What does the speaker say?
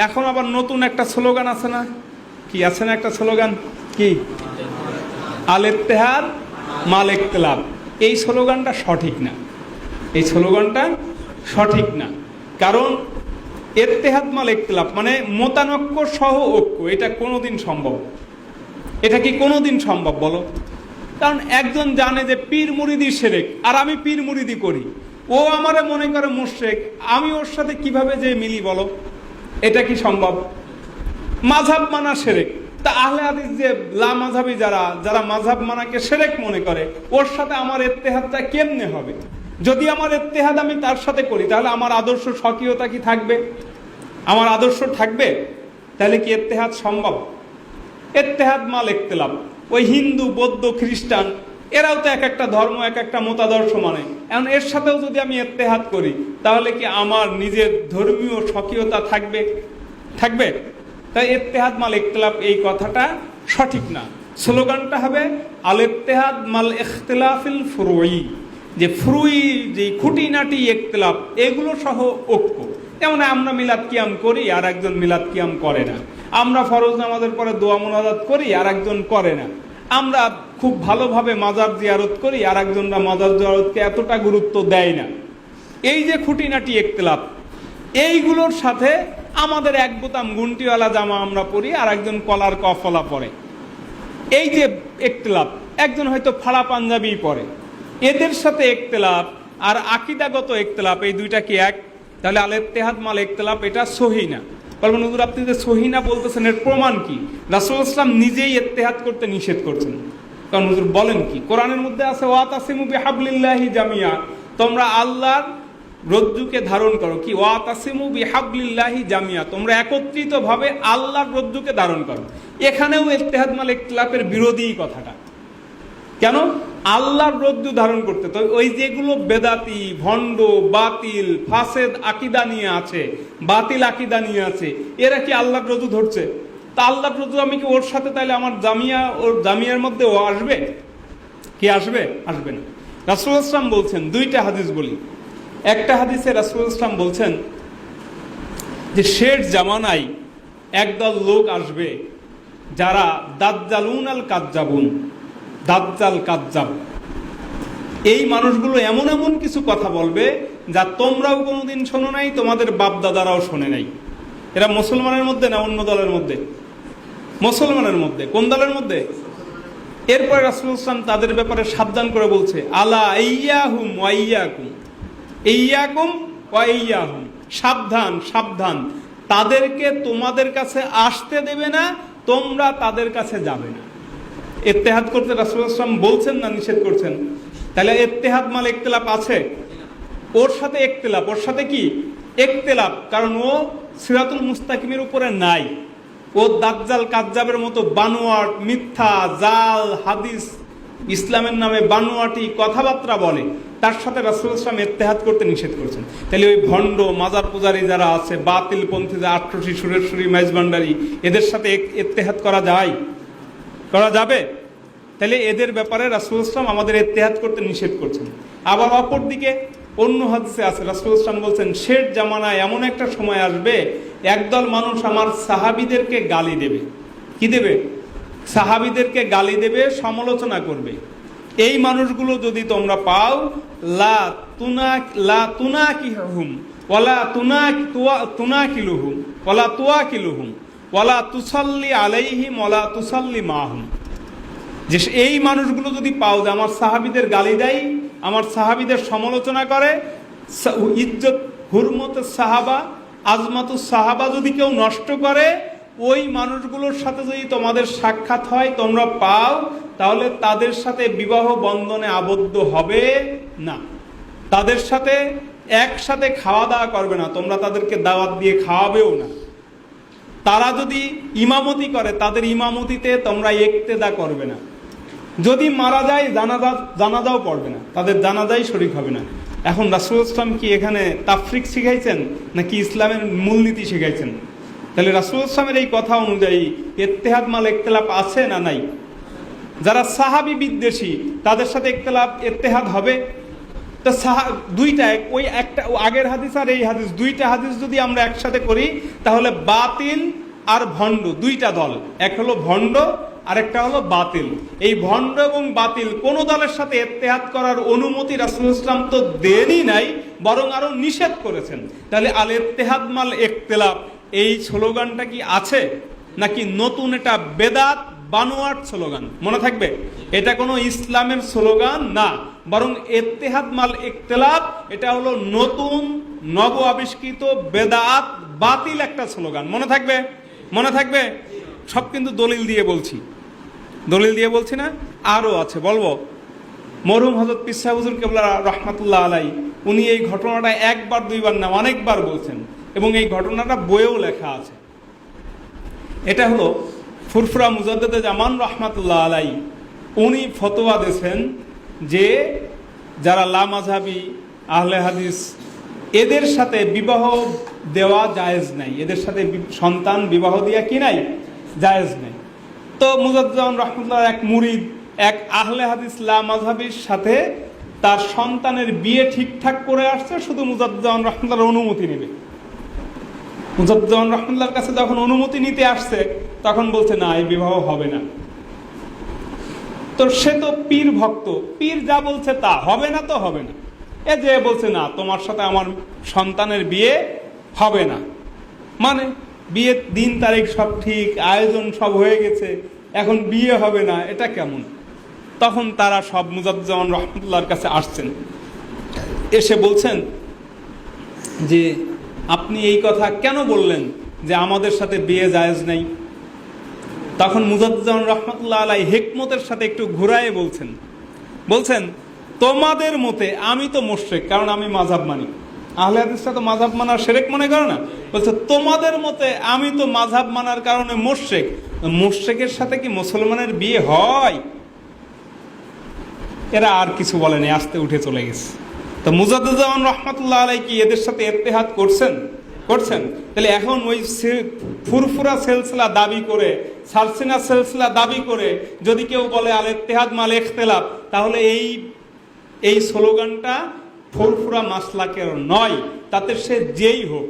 এখন আবার নতুন একটা স্লোগান আছে না, কি আছে না একটা স্লোগান, কি আল ইত্তেহাদ মাল ইখতিলাফ। এই স্লোগানটা সঠিক না, এই স্লোগানটা সঠিক না। কারণ ইত্তেহাদ মাল ইখতিলাফ মানে মতানৈক্য সহ ঐক্য, এটা কোনোদিন সম্ভব? এটা কি কোনোদিন সম্ভব বলো? কারণ একজন জানে যে পীর মুরিদি শিরক, আর আমি পীর মুরিদি করি, ও আমারে মনে করে মুশরিক, আমি ওর সাথে কিভাবে যে মিলি বলো? এটা কি সম্ভব? মাযহাব মানা শিরক, তা আহলে হাদিস যে লা মাযহাবী যারা মাযহাব মানাকে শিরক মনে করে, ওর সাথে আমার ইত্তেহাদটা কেমনে হবে? যদি আমার ইত্তেহাদ আমি তার সাথে করি, তাহলে আমার আদর্শ স্বকীয়তা কি থাকবে? আমার আদর্শ থাকবে? তাহলে কি ইত্তেহাদ সম্ভব? ইত্তেহাদ মাল ইখতিলাফ। ওই হিন্দু, বৌদ্ধ, খ্রিস্টান এরাও তো এক একটা ধর্ম, এক একটা মতাদর্শ মানে। এখন এর সাথেও যদি আমি ইত্তেহাদ করি, তাহলে কি আমার নিজের ধর্মীয় স্বকীয়তা থাকবে? থাকবে? তাই ইত্তেহাদ মাল ইখতিলাফ এই কথাটা সঠিক না। স্লোগানটা হবে আল ইত্তেহাদ মাল ইখতিলাফিল ফুরুই, যে ফুরুই, যে খুঁটিনাটি ইখতিলাফ, এগুলো সহ ঐক্য। যেমন আমরা মিলাদ কিয়াম করি, আর একজন মিলাদ কিয়াম করে না। আমরা ফরজ নামাজের পরে দোয়া মুনাজাত করি, আর একজন করে না। আমরা খুব ভালোভাবে মাজার জিয়ারত করি, আর একজনরা মাজার জিয়ারতকে এতটা গুরুত্ব দেয় না। এই যে খুঁটিনাটি ইখতিলাফ, এইগুলোর সাথে আমাদের এক বোতাম গুন্টিওয়ালা জামা আমরা পরি, আর একজন কলার কফলা পরে। এই যে ইখতিলাফ, একজন হয়তো ফাড়া পাঞ্জাবি পরে, এদের সাথে ইখতিলাফ আর আকীদাগত ইখতিলাফ, এই দুইটা কি এক? তাহলে আল ইত্তেহাদ মাল ইখতিলাফ এটা সহিহ না। বলবেন হুজুর আপনি যে সহিহ না বলতেছেন, এর প্রমাণ কি? রাসূল ইসলাম নিজেই ইত্তেহাদ করতে নিষেধ করছেন। কারণ হুজুর বলেন কি? কোরআনের মধ্যে আছে ওয়াতাসিমু বিহাবলিল্লাহি জামিয়া, তোমরা আল্লাহর রজ্জুকে ধারণ করো। কি ওয়াতাসিমু বিহাবলিল্লাহি জামিয়া, তোমরা একত্রিতভাবে আল্লাহর রজ্জুকে ধারণ করো। এখানেও ইত্তেহাদ মাল ইখতিলাফের বিরোধী কথাটা। কেন? আল্লাহর রজ্জু ধারণ করতে তো ওই যেগুলো বেদাতি, ভণ্ড, বাতিল, ফাসেদ আকীদা নিয়ে আছে, বাতিল আকীদা নিয়ে আছে, এরা কি আল্লাহর রজ্জু ধরছে? তা আল্লাহর রজ্জু আমি কি ওর সাথে তাহলে আমার জামিয়া, ওর জামিয়ার মধ্যে ও আসবে? কি আসবে? আসবে না। রাসূল ইসলাম বলছেন, দুইটা হাদিস বলি। একটা হাদিসে রাসূল ইসলাম বলছেন যে শেষ জামানায় একদল লোক আসবে যারা দাজ্জালুন আল কাজ্জাবুন, দাজ্জাল কাজ্জাব। এই মানুষগুলো এমন এমন কিছু কথা বলবে যা তোমরাও কোনোদিন শোনো নাই, তোমাদের বাপ দাদারাও শোনে নাই। এরা মুসলমানের মধ্যে না অন্য দলের মধ্যে? মুসলমানের মধ্যে। কোন দলের মধ্যে? এরপরে রাসূল ইসলাম তাদের ব্যাপারে সাবধান করে বলছে, আলা ইয়াহুম ওয়া ইয়াকুম, ইয়াকুম ওয়া ইয়াহুম, সাবধান সাবধান, তাদেরকে তোমাদের কাছে আসতে দেবে না, তোমরা তাদের কাছে যাবে না। ইত্তেহাদ করতে রাসূল ইসলাম বলছেন না নিষেধ করছেন? তাহলে ইত্তেহাদ মাল ইখতিলাফ আছে, ওর সাথে ইখতিলাফ, ওর সাথে কি ইখতিলাফ? কারণ ও সিরাতুল মুস্তাকিমের উপরে নাই। ও দাজ্জাল কাজ্জাবের মতো বানোয়াট, মিথ্যা, জাল হাদিস, ইসলামের নামে বানোয়াটি কথাবার্তা বলে, তার সাথে রাসূল ইসলাম ইত্তেহাদ করতে নিষেধ করছেন। তাহলে ওই ভণ্ড মাজার পূজারী যারা আছে, বাতিল পন্থী, যে আট্রসি, সুরেশ্বরী, মেজবান্ডারি, এদের সাথে ইত্তেহাদ করা যায়? করা যাবে? তাহলে এদের ব্যাপারে রাসূল ইসলাম আমাদের ইত্তেহাদ করতে নিষেধ করছেন। আবার অপর দিকে অন্য হাদিসে আছে, রাসূল ইসলাম বলছেন শেষ জামানায় এমন একটা সময় আসবে, একদল মানুষ আমার সাহাবীদেরকে গালি দেবে। কি দেবে? সাহাবীদেরকে গালি দেবে, সমালোচনা করবে। এই মানুষগুলো যদি তোমরা পাও, লা তুনাকিহুম ওয়ালা তুনাকিলুহুম ওয়ালা তুয়াকিলুহুম ওয়ালা তুসাল্লি আলাইহিম ওয়ালা তুসাল্লি মাহুম, যে এই মানুষগুলো যদি পাও যে আমার সাহাবীদের গালি দেয়, আমার সাহাবীদের সমালোচনা করে, ইজ্জত হুরমতুস সাহাবা, আজমাতুস সাহাবা যদি কেউ নষ্ট করে, ওই মানুষগুলোর সাথে যদি তোমাদের সাক্ষাৎ হয়, তোমরা পাও, তাহলে তাদের সাথে বিবাহ বন্ধনে আবদ্ধ হবে না, তাদের সাথে একসাথে খাওয়া দাওয়া করবে না, তোমরা তাদেরকে দাওয়াত দিয়ে খাওয়াবেও না। তারা যদি ইমামতি করে, তাদের ইমামতিতে তোমরা ইক্তেদা করবে না। যদি মারা যায়, জানাজাও পড়বে না, তাদের জানাজাই শরীক হবে না। এখন রাসূল ইসলাম কি এখানে তাফরিক শিখাইছেন নাকি ইসলামের মূলনীতি শিখাইছেন? তাহলে রাসূল ইসলামের এই কথা অনুযায়ী ইত্তেহাদ মাল ইখতিলাফ আছে না নাই? যারা সাহাবী বিদ্বেষী, তাদের সাথে ইত্তেহাদ হবে? তো দুইটা ওই একটা আগের হাদিস আর এই হাদিস, দুইটা হাদিস যদি আমরা একসাথে করি তাহলে বাতিল আর ভণ্ড দুইটা দল, এক হলো ভণ্ড আর একটা হলো বাতিল। এই ভণ্ড এবং বাতিল কোন দলের সাথে ইত্তেহাদ করার অনুমতি রাসূলুল্লাহ সাল্লাল্লাহু আলাইহি ওয়াসাল্লাম তো দেনই নাই, বরং আরো নিষেধ করেছেন। তাহলে আল ইত্তেহাদ মাল ইখতিলাফ এই স্লোগানটা কি আছে নাকি নতুন এটা বেদাত বানোয়াট স্লোগান? মনে থাকবে, এটা কোনো ইসলামের স্লোগান না, বরং ইত্তেহাদ মাল ইখতিলাফ এটা হলো নতুন নব আবিষ্কৃত বেদাত বাতিল একটা স্লোগান। মনে থাকবে, মনে থাকবে। সব কিন্তু দলিল দিয়ে বলছি, দলিল দিয়ে বলছি না, আরও আছে বলবো। মরহুম হযরত পীর সাহেব হুজুর কেবলা রহমাতুল্লাহ আলাই উনি এই ঘটনাটা একবার দুইবার না অনেকবার বলছেন, এবং এই ঘটনাটা বইয়েও লেখা আছে। এটা হলো ফুরফুরা মুজাদ্দেদে জামান রহমাতুল্লাহ আলাই উনি ফতোয়া দিয়েছেন যে যারা লামাযহাবী আহলে হাদিস এদের সাথে বিবাহ দেওয়া জায়েজ নাই, এদের সাথে সন্তান বিবাহ দিয়া কি নাই, জায়েজ নাই। তো মুজাদ্দেদ জামান রহমাতুল্লাহ এক মুরিদ এক আহলে হাদিস লামাযহাবীর সাথে তার সন্তানের বিয়ে ঠিকঠাক করে আসছে, শুধু মুজাদ্দেদ জামান রহমাতুল্লাহর অনুমতি নেবে। মুজাদ্দেদ জামান রহমাতুল্লাহর কাছে যখন অনুমতি নিতে আসছে তখন বলছে না, এই বিবাহ হবে না। তো সে তো পীর ভক্ত, পীর যা বলছে তা হবে না, তো হবে না। এ যে বলছে না তোমার সাথে আমার সন্তানের বিয়ে হবে না, মানে বিয়ের দিন তারিখ সব ঠিক, আয়োজন সব হয়ে গেছে, এখন বিয়ে হবে না, এটা কেমন? তখন তারা সব মুজাদ্দেদ জামান রহমাতুল্লাহর কাছে আসছেন, এসে বলছেন যে আপনি এই কথা কেন বললেন যে আমাদের সাথে বিয়ে জায়েজ নাই? তখন মুজাদ্দেদ জামান রহমাতুল্লাহ আলাই হিকমতের সাথে একটু ঘুরায়ে বলছেন তোমাদের মতে আমি তো মুশরিক, কারণ আমি মাযহাব মানি। আহলে হাদিসরা তো মাযহাব মানার শিরক মনে করে না। বলছে তোমাদের মতে আমি তো মাযহাব মানার কারণে মুশরিক, মুশরিকের সাথে কি মুসলমানের বিয়ে হয়? এরা আর কিছু বলেনি, আস্তে উঠে চলে গেছে। তো মুজাদ্দেদ জামান রহমাতুল্লাহ আলাই কি এদের সাথে ইত্তেহাদ করছেন? তাহলে এখন ওই ফুরফুরা সিলসিলা দাবি করে, সালসিনা সিলসিলা দাবি করে যদি কেউ বলে আল ইত্তেহাদ মাল ইখতিলাফ, তাহলে এই স্লোগানটা ফুরফুরা মাসলাকের নয়, তাতে সে যেই হোক।